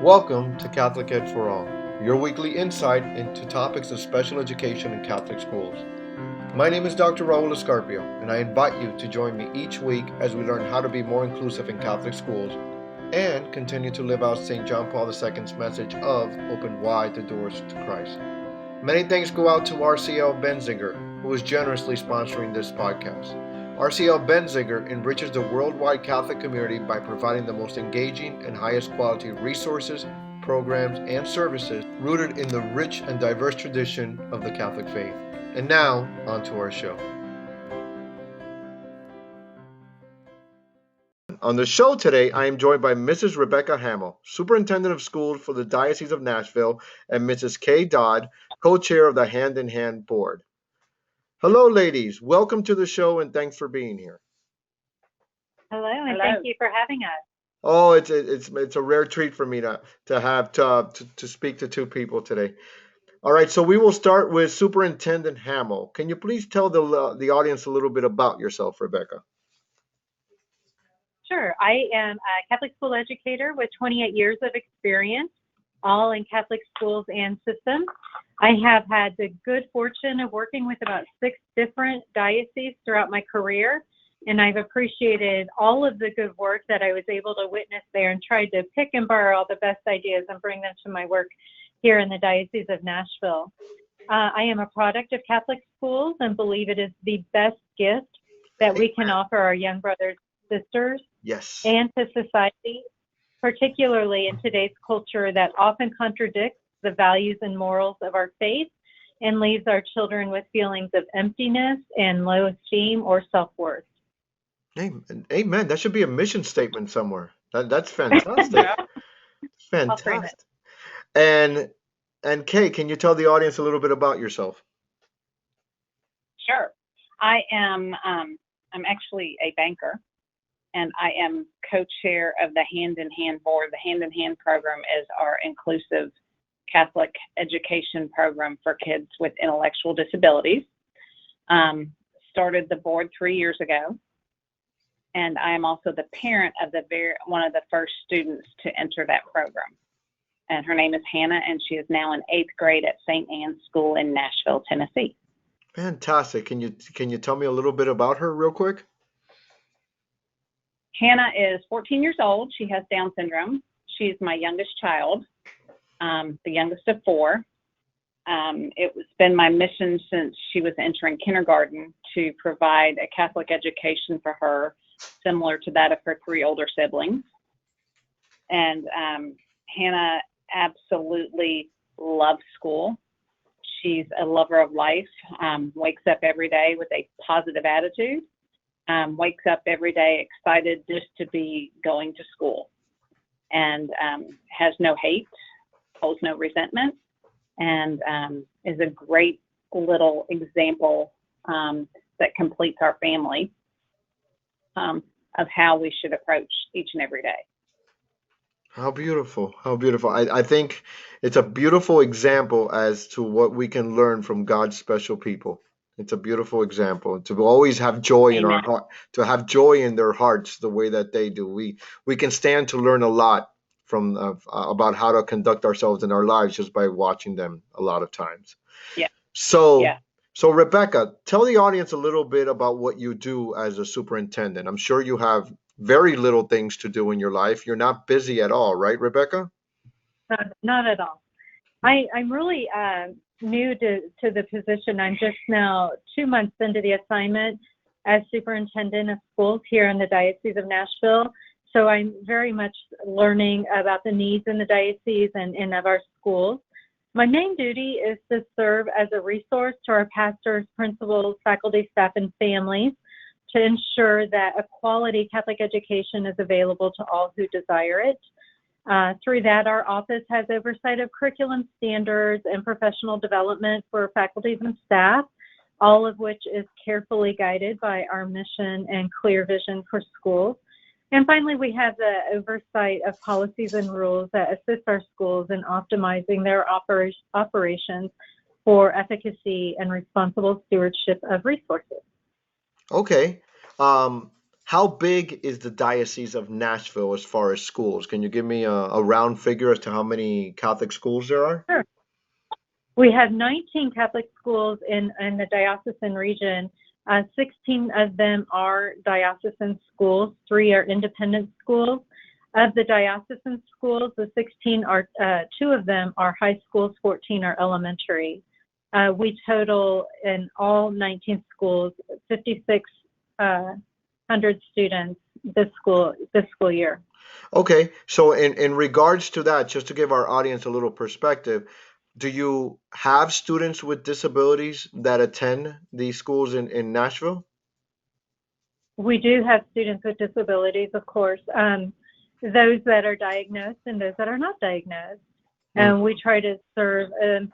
Welcome to Catholic Ed for All, your weekly insight into topics of special education in Catholic schools. My name is Dr. Raul Escarpio, and I invite you to join me each week as we learn how to be more inclusive in Catholic schools and continue to live out St. John Paul II's message of open wide the doors to Christ. Many thanks go out to RCL Benziger, who is generously sponsoring this podcast. RCL Benziger enriches the worldwide Catholic community by providing the most engaging and highest quality resources, programs, and services rooted in the rich and diverse tradition of the Catholic faith. And now, on to our show. On the show today, I am joined by Mrs. Rebecca Hammel, Superintendent of Schools for the Diocese of Nashville, and Mrs. Kay Dodd, Co-Chair of the Hand in Hand Board. Hello, ladies. Welcome to the show, and thanks for being here. Hello, and thank you for having us. Oh, it's a rare treat for me to have to speak to two people today. All right, so we will start with Superintendent Hammel. Can you please tell the audience a little bit about yourself, Rebecca? Sure. I am a Catholic school educator with 28 years of experience, all in Catholic schools and systems. I have had the good fortune of working with about 6 different dioceses throughout my career, and I've appreciated all of the good work that I was able to witness there and tried to pick and borrow all the best ideas and bring them to my work here in the Diocese of Nashville. I am a product of Catholic schools and believe it is the best gift that we can offer our young brothers and sisters, yes, and to society, particularly in today's culture that often contradicts the values and morals of our faith and leaves our children with feelings of emptiness and low esteem or self-worth. Amen. That should be a mission statement somewhere. That's fantastic. Fantastic. And Kay, can you tell the audience a little bit about yourself? Sure. I'm actually a banker, and I am co-chair of the Hand in Hand Board. The Hand in Hand program is our inclusive Catholic education program for kids with intellectual disabilities. Started the board 3 years ago, and I am also the parent of one of the first students to enter that program. And her name is Hannah, and she is now in 8th grade at St. Anne's School in Nashville, Tennessee. Fantastic. Can you tell me a little bit about her real quick? Hannah is 14 years old. She has Down syndrome. She's my youngest child, the youngest of 4. It's been my mission since she was entering kindergarten to provide a Catholic education for her, similar to that of her 3 older siblings. And Hannah absolutely loves school. She's a lover of life, wakes up every day with a positive attitude, wakes up every day excited just to be going to school, and has no hate, holds no resentment, and is a great little example that completes our family of how we should approach each and every day. How beautiful. How beautiful. I think it's a beautiful example as to what we can learn from God's special people. It's a beautiful example to always have joy in our heart, to have joy in their hearts the way that they do. We can stand to learn a lot from about how to conduct ourselves in our lives just by watching them a lot of times. Yeah. So Rebecca, tell the audience a little bit about what you do as a superintendent. I'm sure you have very little things to do in your life. You're not busy at all, right, Rebecca? Not at all. I'm really new to the position. I'm just now 2 months into the assignment as superintendent of schools here in the Diocese of Nashville. So I'm very much learning about the needs in the diocese and of our schools. My main duty is to serve as a resource to our pastors, principals, faculty, staff, and families to ensure that a quality Catholic education is available to all who desire it. Through that, our office has oversight of curriculum standards and professional development for faculty and staff, all of which is carefully guided by our mission and clear vision for schools. And finally, we have the oversight of policies and rules that assist our schools in optimizing their operations for efficacy and responsible stewardship of resources. Okay. How big is the Diocese of Nashville as far as schools? Can you give me a round figure as to how many Catholic schools there are? Sure. We have 19 Catholic schools in the diocesan region. 16 of them are diocesan schools, 3 are independent schools. Of the diocesan schools, the 16 are, 2 of them are high schools, 14 are elementary. We total in all 19 schools 5,600 students this school year. Okay, so in regards to that, just to give our audience a little perspective, do you have students with disabilities that attend these schools in Nashville? We do have students with disabilities, of course, those that are diagnosed and those that are not diagnosed. And we try to serve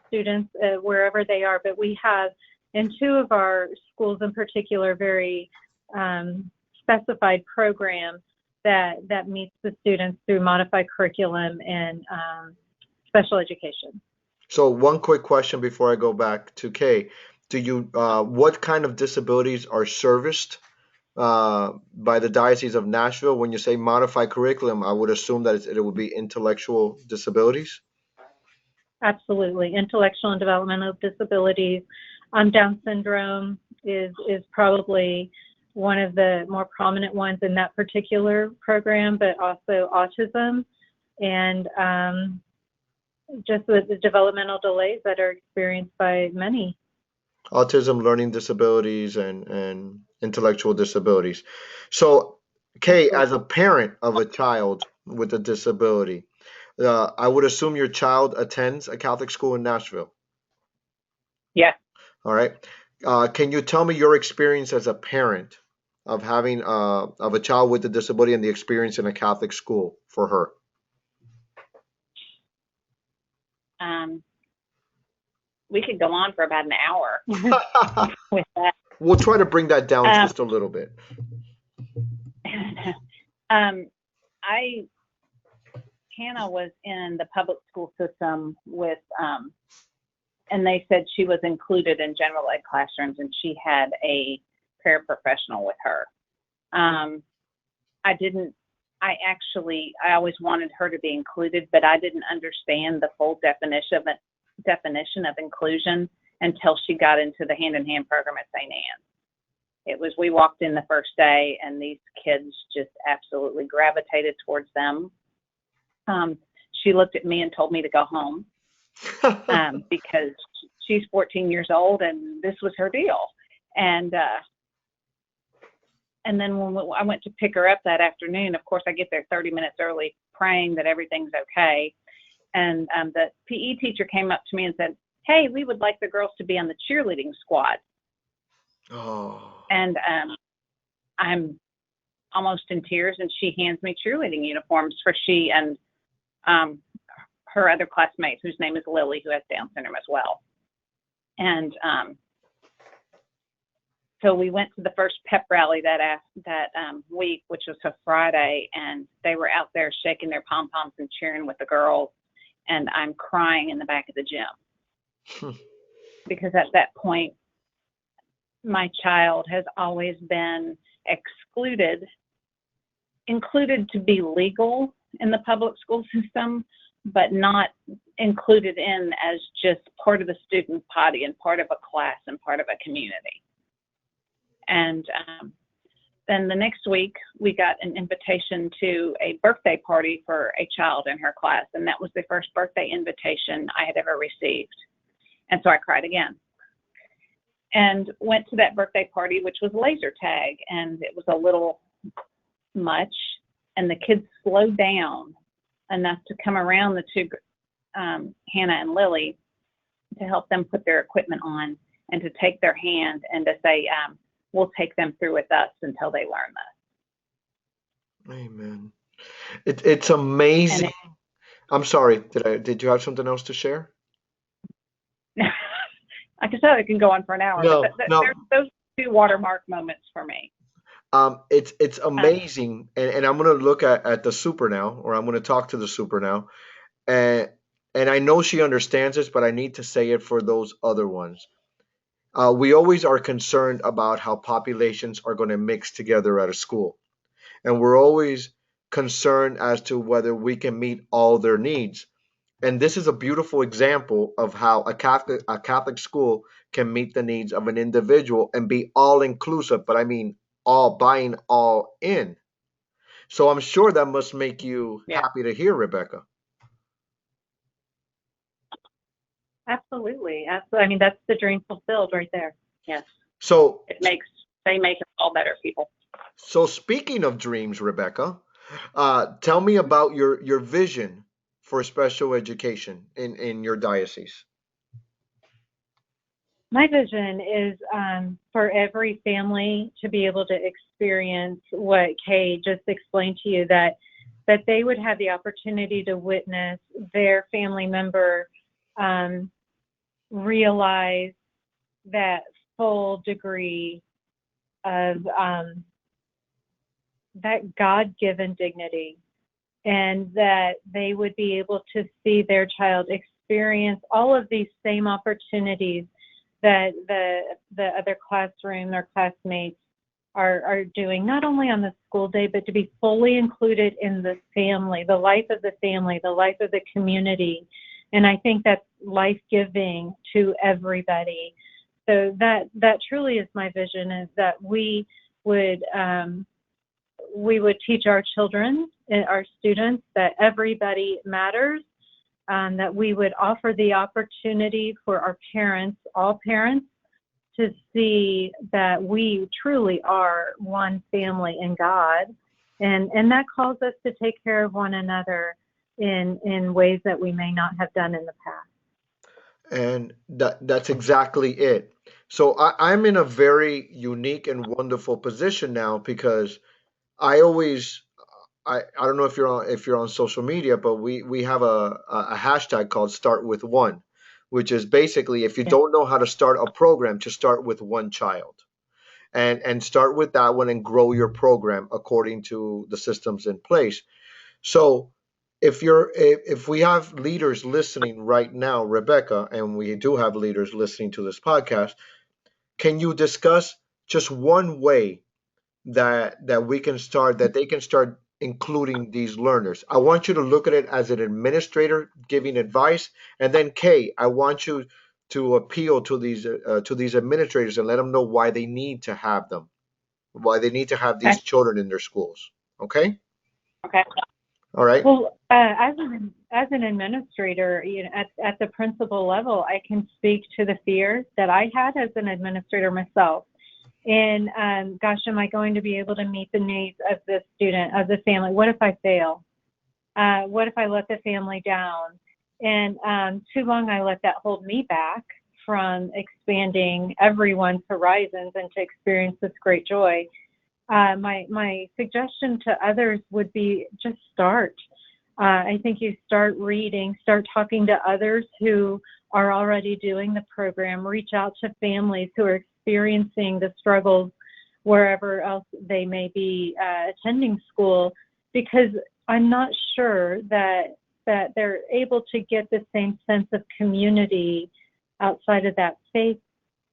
students wherever they are. But we have, in 2 of our schools in particular, very specified programs that meets the students through modified curriculum and special education. So one quick question before I go back to Kay. Do you what kind of disabilities are serviced by the Diocese of Nashville? When you say modified curriculum, I would assume that it would be intellectual disabilities. Absolutely. Intellectual and developmental disabilities. Down syndrome is probably one of the more prominent ones in that particular program, but also autism and just the developmental delays that are experienced by many. Autism, learning disabilities, and intellectual disabilities. So, Kay, as a parent of a child with a disability, I would assume your child attends a Catholic school in Nashville. Yeah. All right. Can you tell me your experience as a parent of having of a child with a disability and the experience in a Catholic school for her? We could go on for about an hour with that. We'll try to bring that down just a little bit. Hannah was in the public school system with, and they said she was included in general ed classrooms and she had a paraprofessional with her. I always wanted her to be included, but I didn't understand the full definition of inclusion until she got into the hand-in-hand program at St. Anne's. We walked in the first day and these kids just absolutely gravitated towards them. She looked at me and told me to go home because she's 14 years old and this was her deal. And then when I went to pick her up that afternoon, of course, I get there 30 minutes early praying that everything's okay. And the PE teacher came up to me and said, "Hey, we would like the girls to be on the cheerleading squad." Oh. And I'm almost in tears, and she hands me cheerleading uniforms for she and her other classmate, whose name is Lily, who has Down syndrome as well. And so we went to the first pep rally that week, which was a Friday, and they were out there shaking their pom-poms and cheering with the girls, and I'm crying in the back of the gym. Because at that point, my child has always been included to be legal in the public school system, but not included in as just part of the student body and part of a class and part of a community. And then the next week, we got an invitation to a birthday party for a child in her class, and that was the first birthday invitation I had ever received. And so I cried again. And went to that birthday party, which was laser tag, and it was a little much, and the kids slowed down enough to come around the 2, Hannah and Lily, to help them put their equipment on and to take their hand and to say, we'll take them through with us until they learn this. Amen. It's amazing. I'm sorry. Did you have something else to share? Like I said, I can go on for an hour. No, but no. Those 2 watermark moments for me. It's amazing, and I'm gonna look at the super now, or I'm gonna talk to the super now, and I know she understands this, but I need to say it for those other ones. We always are concerned about how populations are going to mix together at a school. and we're always concerned as to whether we can meet all their needs. And this is a beautiful example of how a Catholic school can meet the needs of an individual and be all inclusive, but I mean all buying all in. So I'm sure that must make you Yeah, happy to hear, Rebecca. Absolutely. Absolutely. I mean, that's the dream fulfilled right there. yes. So They make us all better people. so speaking of dreams, Rebecca, tell me about your vision for special education in your diocese. My vision is for every family to be able to experience what Kay just explained to you, that they would have the opportunity to witness their family member um, realize that full degree of that God-given dignity, and that they would be able to see their child experience all of these same opportunities that the other classroom or classmates are doing, not only on the school day, but to be fully included in the family, the life of the family, the life of the community. And I think that's life-giving to everybody. So that truly is my vision, is that we would teach our children and our students that everybody matters, that we would offer the opportunity for our parents, all parents, to see that we truly are one family in God, and that calls us to take care of one another in ways that we may not have done in the past. And that's exactly it. So I'm in a very unique and wonderful position now because I always I don't know if you're on social media, but we have a hashtag called Start with One, which is basically if you Yeah. don't know how to start a program, to start with one child. And start with that one and grow your program according to the systems in place. So if we have leaders listening right now, Rebecca, and we do have leaders listening to this podcast, can you discuss just one way that we can start, that they can start including these learners? I want you to look at it as an administrator giving advice, and then Kay, I want you to appeal to these administrators and let them know why they need to have them, why they need to have Okay. these children in their schools. Okay? Okay. All right. Well, as an administrator, at the principal level, I can speak to the fear that I had as an administrator myself. And gosh, am I going to be able to meet the needs of the student, of the family? What if I fail? What if I let the family down? And too long I let that hold me back from expanding everyone's horizons and to experience this great joy. My suggestion to others would be just start. I think you start reading, start talking to others who are already doing the program, reach out to families who are experiencing the struggles wherever else they may be attending school, because I'm not sure that they're able to get the same sense of community outside of that faith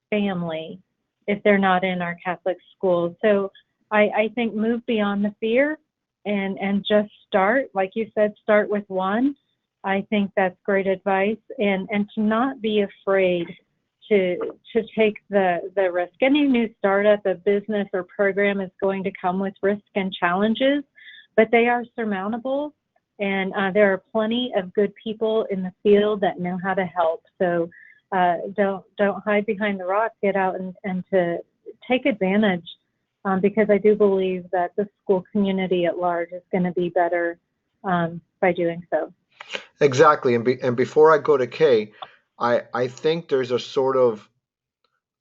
family if they're not in our Catholic schools. So I think move beyond the fear and just start, like you said, start with one. I think that's great advice, and to not be afraid to take the risk. Any new startup, a business or program is going to come with risk and challenges, but they are surmountable, and there are plenty of good people in the field that know how to help. So don't hide behind the rock. Get out and to take advantage, because I do believe that the school community at large is going to be better by doing so. Exactly. And before I go to Kay, I think there's a sort of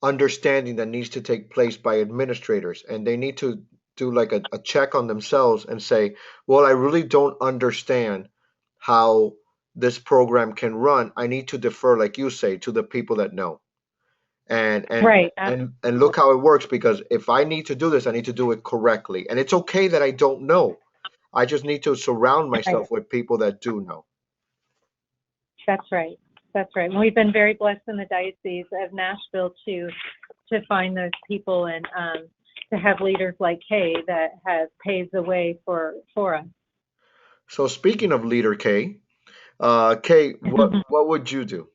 understanding that needs to take place by administrators, and they need to do like a check on themselves and say, well, I really don't understand how this program can run. I need to defer, like you say, to the people that know. Right. And look how it works, because if I need to do this, I need to do it correctly. And it's okay that I don't know. I just need to surround Right. myself with people that do know. That's right. That's right. And we've been very blessed in the Diocese of Nashville to find those people. And to have leaders like Kay that have paved the way for us. So speaking of leader Kay, Kay, what would you do?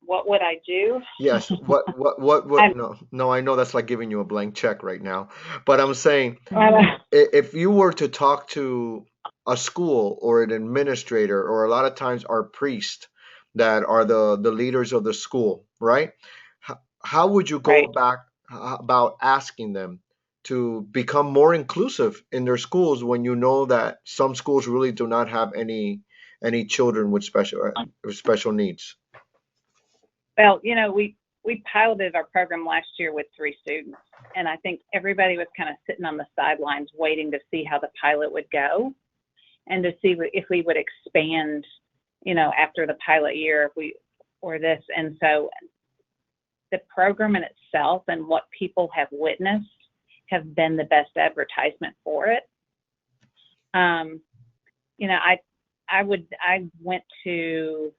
What would I do? Yes, I'm, no, I know that's like giving you a blank check right now, but I'm saying Uh, if you were to talk to a school or an administrator, or a lot of times our priest that are the leaders of the school, right? How would you go right. back about asking them to become more inclusive in their schools when you know that some schools really do not have any children with special needs? Well, we piloted our program last year with 3 students, and I think everybody was kind of sitting on the sidelines waiting to see how the pilot would go and to see if we would expand, after the pilot year, if we or this. And so the program in itself and what people have witnessed have been the best advertisement for it. Um, I went to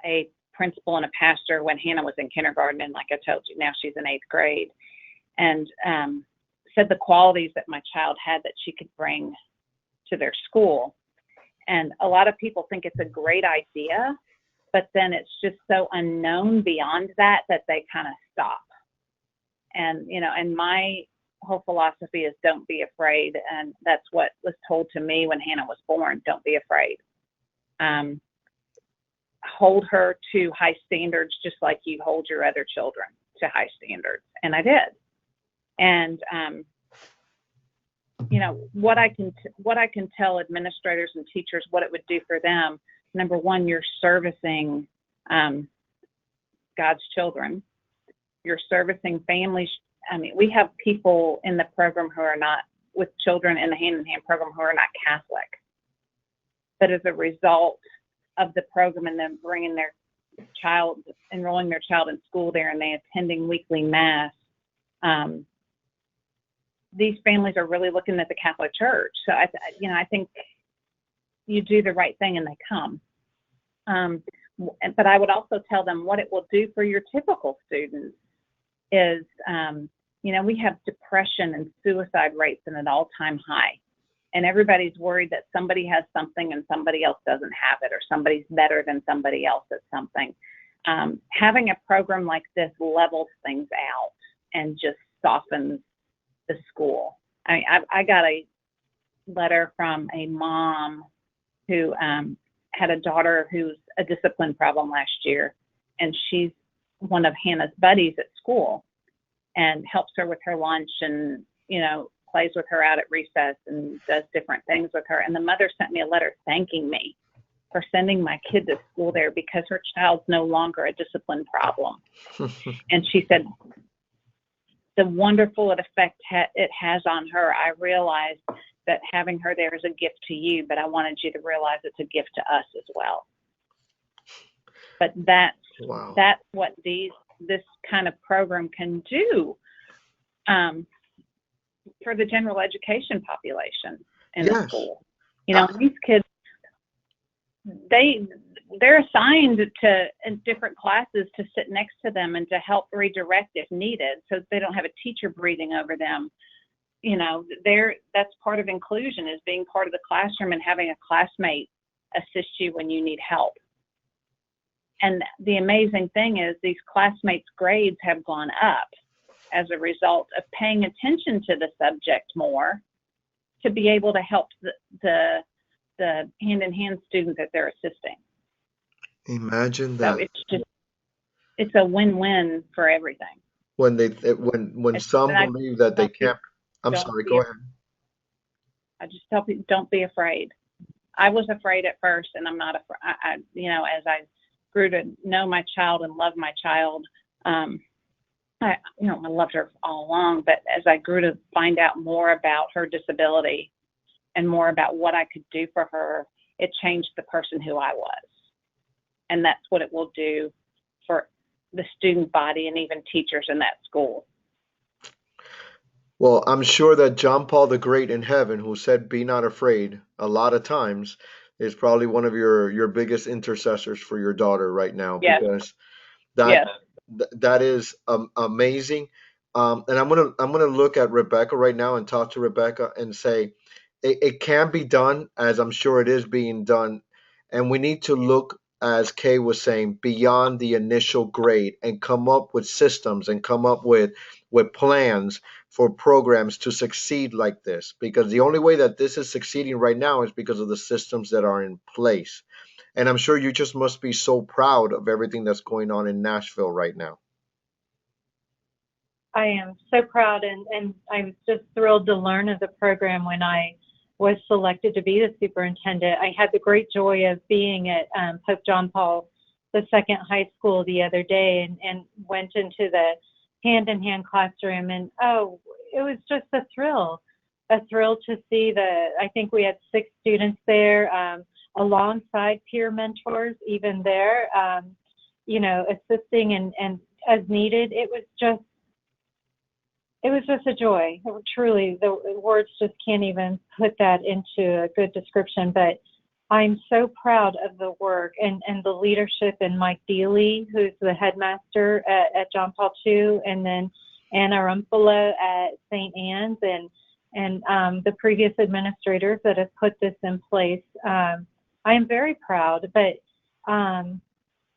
a principal and a pastor when Hannah was in kindergarten, and like I told you, now she's in 8th grade, and said the qualities that my child had that she could bring to their school. And a lot of people think it's a great idea, but then it's just so unknown beyond that they kind of stop. And and my whole philosophy is don't be afraid, and that's what was told to me when Hannah was born. Don't be afraid. Hold her to high standards, just like you hold your other children to high standards. And I did. And what I can tell administrators and teachers what it would do for them. Number one, you're servicing God's children. You're servicing families. I mean, we have people in the program who are not, with children in the hand-in-hand program, who are not Catholic. But as a result of the program and them bringing their child, enrolling their child in school there, and they attending weekly mass, these families are really looking at the Catholic Church. So I think you do the right thing and they come. But I would also tell them what it will do for your typical students is, we have depression and suicide rates at an all-time high. And everybody's worried that somebody has something and somebody else doesn't have it, or somebody's better than somebody else at something. Having a program like this levels things out and just softens the school. I got a letter from a mom who had a daughter who's a discipline problem last year, and she's one of Hannah's buddies at school and helps her with her lunch and, plays with her out at recess and does different things with her. And the mother sent me a letter thanking me for sending my kid to school there because her child's no longer a discipline problem. And she said, the wonderful effect it has on her, I realized that having her there is a gift to you, but I wanted you to realize it's a gift to us as well. But that's what this kind of program can do for the general education population in the school. These kids, they're assigned to in different classes to sit next to them and to help redirect if needed, so they don't have a teacher breathing over them. That's part of inclusion, is being part of the classroom and having a classmate assist you when you need help. And the amazing thing is these classmates' grades have gone up as a result of paying attention to the subject more, to be able to help the hand-in-hand student that they're assisting. Imagine that. So it's a win-win for everything. When some believe that they can't. I'm sorry, go ahead. I just tell people, don't be afraid. I was afraid at first, and I'm not afraid. As I grew to know my child and love my child, I loved her all along, but as I grew to find out more about her disability and more about what I could do for her, it changed the person who I was. And that's what it will do for the student body and even teachers in that school. Well, I'm sure that John Paul the Great in heaven, who said, "Be not afraid," a lot of times, is probably one of your biggest intercessors for your daughter right now, Yes. because Yes. that is amazing. And I'm gonna look at Rebecca right now and talk to Rebecca and say it can be done, as I'm sure it is being done, and we need to look, as Kay was saying, beyond the initial grade and come up with systems and come up with plans for programs to succeed like this. Because the only way that this is succeeding right now is because of the systems that are in place. And I'm sure you just must be so proud of everything that's going on in Nashville right now. I am so proud, and I was just thrilled to learn of the program when I was selected to be the superintendent. I had the great joy of being at Pope John Paul II High School the other day and went into the hand-in-hand classroom, and oh, it was just a thrill to see I think we had 6 students there, alongside peer mentors, even there, assisting and as needed. It was just a joy. Truly, the words just can't even put that into a good description. But I'm so proud of the work and the leadership, and Mike Deely, who's the headmaster at John Paul II, and then Anna Rumpala at St. Anne's, and the previous administrators that have put this in place. I am very proud, but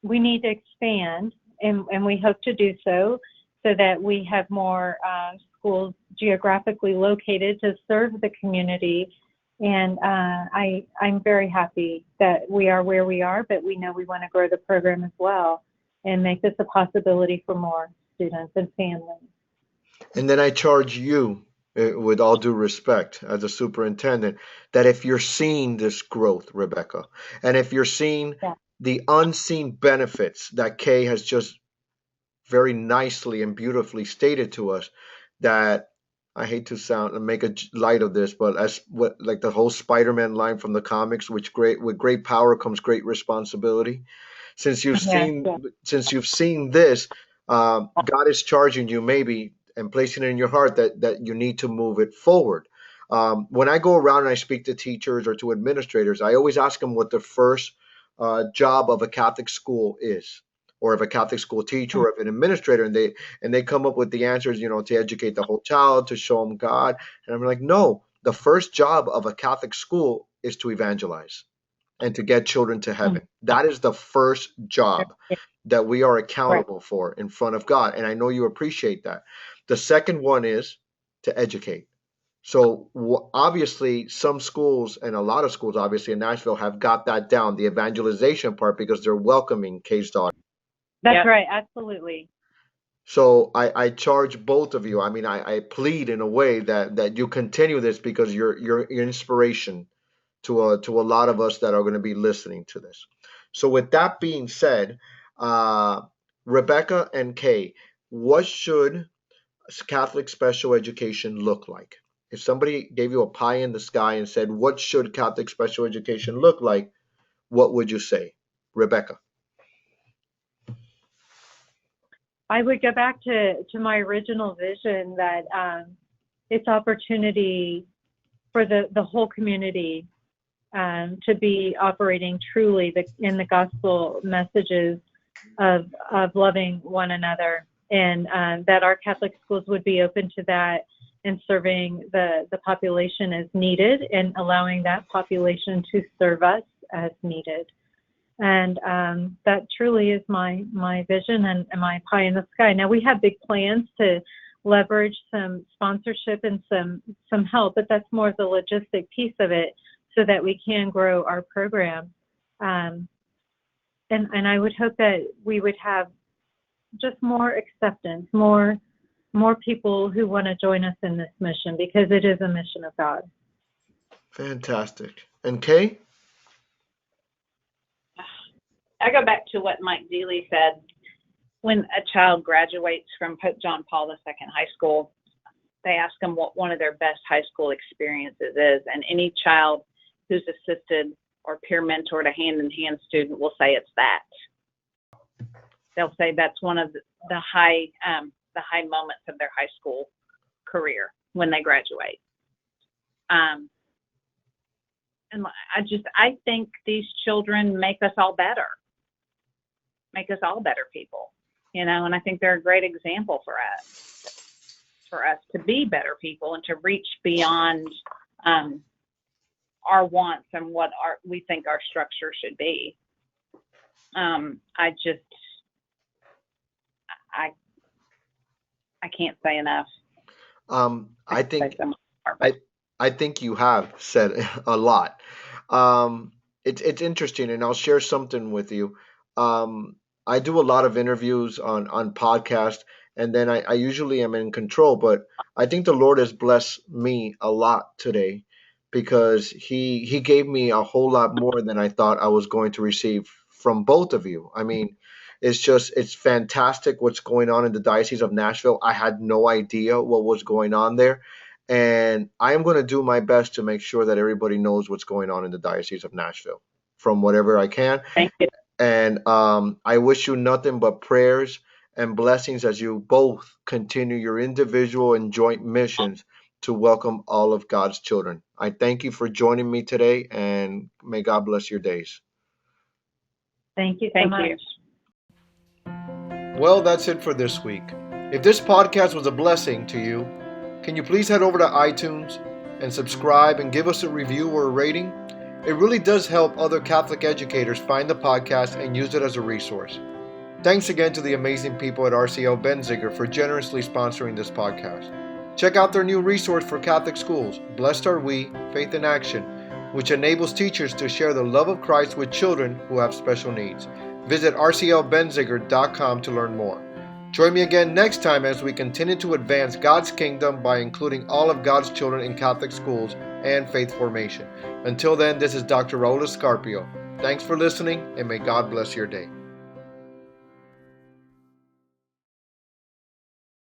we need to expand, and we hope to do so that we have more schools geographically located to serve the community. And I'm very happy that we are where we are, but we know we want to grow the program as well and make this a possibility for more students and families. And then I charge you, with all due respect, as a superintendent, that if you're seeing this growth, Rebecca, and if you're seeing Yeah. the unseen benefits that Kay has just very nicely and beautifully stated to us, that I hate to sound and make a light of this, but as what like the whole Spider-Man line from the comics, which with great power comes great responsibility. Since you've Yeah, seen yeah. since you've seen this, God is charging you maybe and placing it in your heart that you need to move it forward. When I go around and I speak to teachers or to administrators, I always ask them what the first job of a Catholic school is, or of a Catholic school teacher, or of an administrator, and they come up with the answers, to educate the whole child, to show them God, and I'm like, no, the first job of a Catholic school is to evangelize and to get children to heaven. That is the first job that we are Right. accountable for in front of God. And I know you appreciate that. The second one is to educate. So obviously, some schools and a lot of schools, obviously in Nashville, have got that down, the evangelization part, because they're welcoming Kay's daughter. That's Yep. right. Absolutely. So I charge both of you. I mean, I plead in a way that you continue this, because you're inspiration to a lot of us that are going to be listening to this. So with that being said, uh, Rebecca and Kay, what should Catholic special education look like? If somebody gave you a pie in the sky and said, what should Catholic special education look like? What would you say, Rebecca? I would go back to my original vision that it's opportunity for the whole community to be operating truly in the gospel messages of loving one another, and that our Catholic schools would be open to that and serving the population as needed, and allowing that population to serve us as needed. And that truly is my vision and my pie in the sky. Now, we have big plans to leverage some sponsorship and some help, but that's more the logistic piece of it, so that we can grow our program. And I would hope that we would have just more acceptance, more people who want to join us in this mission, because it is a mission of God. Fantastic. And Kay? I go back to what Mike Deely said. When a child graduates from Pope John Paul II High School, they ask them what one of their best high school experiences is, and any child who's assisted or peer mentored a hand-in-hand student will say it's that. They'll say that's one of the high moments of their high school career when they graduate. And I think these children make us all better people, and I think they're a great example for us. for us to be better people and to reach beyond our wants and what we think our structure should be. I can't say enough. I think I think you have said a lot. It's interesting, and I'll share something with you. I do a lot of interviews on podcast, and then I usually am in control. But I think the Lord has blessed me a lot today because He gave me a whole lot more than I thought I was going to receive from both of you. I mean, it's fantastic what's going on in the Diocese of Nashville. I had no idea what was going on there. And I am going to do my best to make sure that everybody knows what's going on in the Diocese of Nashville from whatever I can. Thank you. And I wish you nothing but prayers and blessings as you both continue your individual and joint missions to welcome all of God's children. I thank you for joining me today, and may God bless your days. Thank you so Thank much. you. Well, that's it for this week. If this podcast was a blessing to you, can you please head over to iTunes and subscribe and give us a review or a rating? It really does help other Catholic educators find the podcast and use it as a resource. Thanks again to the amazing people at RCL Benziger for generously sponsoring this podcast. Check out their new resource for Catholic schools, Blessed Are We, Faith in Action, which enables teachers to share the love of Christ with children who have special needs. Visit rclbenziger.com to learn more. Join me again next time as we continue to advance God's kingdom by including all of God's children in Catholic schools and faith formation. Until then, this is Dr. Raul Escarpio. Thanks for listening, and may God bless your day.